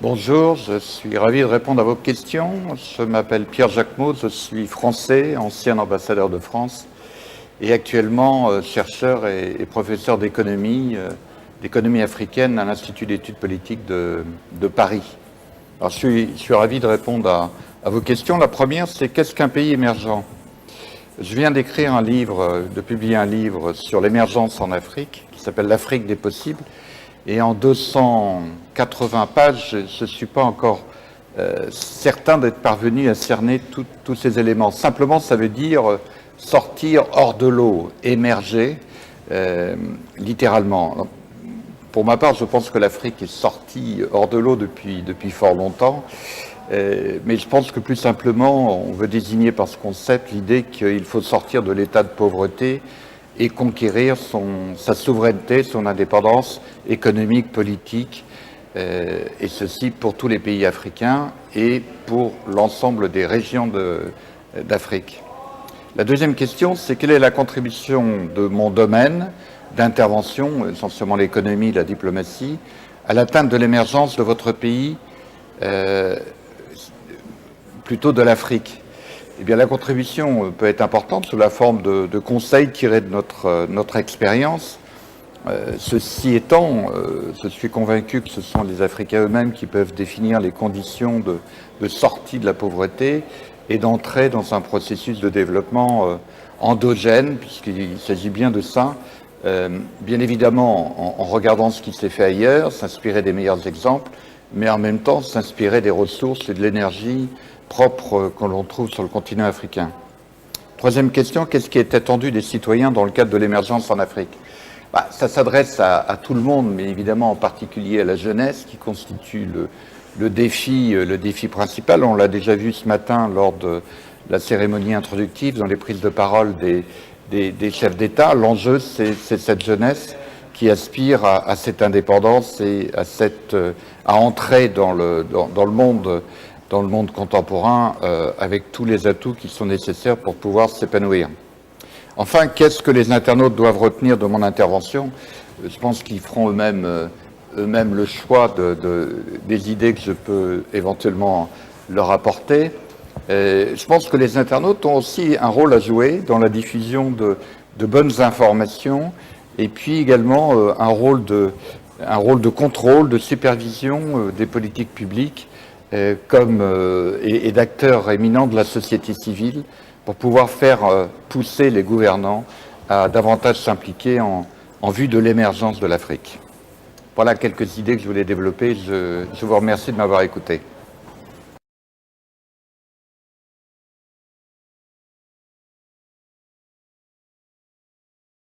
Bonjour, je suis ravi de répondre à vos questions. Je m'appelle Pierre Jacquemot, je suis français, ancien ambassadeur de France et actuellement chercheur et professeur d'économie africaine à l'Institut d'études politiques de Paris. Alors je suis ravi de répondre à vos questions. La première, c'est qu'est-ce qu'un pays émergent? Je viens d'écrire un livre, de publier un livre sur l'émergence en Afrique qui s'appelle L'Afrique des possibles. Et en 280 pages, je ne suis pas encore certain d'être parvenu à cerner tous ces éléments. Simplement, ça veut dire sortir hors de l'eau, émerger, littéralement. Alors, pour ma part, je pense que l'Afrique est sortie hors de l'eau depuis fort longtemps. Mais je pense que plus simplement, on veut désigner par ce concept l'idée qu'il faut sortir de l'état de pauvreté et conquérir sa souveraineté, son indépendance économique, politique, et ceci pour tous les pays africains et pour l'ensemble des régions d'Afrique. La deuxième question, c'est quelle est la contribution de mon domaine d'intervention, essentiellement l'économie, la diplomatie, à l'atteinte de l'émergence de votre pays, plutôt de l'Afrique. Eh bien, la contribution peut être importante sous la forme de conseils tirés de notre expérience. Ceci étant, je suis convaincu que ce sont les Africains eux-mêmes qui peuvent définir les conditions de sortie de la pauvreté et d'entrée dans un processus de développement endogène, puisqu'il s'agit bien de ça. Bien évidemment, en regardant ce qui s'est fait ailleurs, s'inspirer des meilleurs exemples, mais en même temps s'inspirer des ressources et de l'énergie propre que l'on trouve sur le continent africain. Troisième question, qu'est-ce qui est attendu des citoyens dans le cadre de l'émergence en Afrique? Ça s'adresse à tout le monde, mais évidemment en particulier à la jeunesse qui constitue le défi principal. On l'a déjà vu ce matin lors de la cérémonie introductive, dans les prises de parole des chefs d'État. L'enjeu, c'est cette jeunesse qui aspire à cette indépendance et à entrer dans le monde contemporain avec tous les atouts qui sont nécessaires pour pouvoir s'épanouir. Enfin, qu'est-ce que les internautes doivent retenir de mon intervention? Je pense qu'ils feront eux-mêmes le choix des idées que je peux éventuellement leur apporter. Je pense que les internautes ont aussi un rôle à jouer dans la diffusion de bonnes informations et puis également un rôle de contrôle, de supervision des politiques publiques et d'acteurs éminents de la société civile pour pouvoir faire pousser les gouvernants à davantage s'impliquer en vue de l'émergence de l'Afrique. Voilà quelques idées que je voulais développer. Je vous remercie de m'avoir écouté.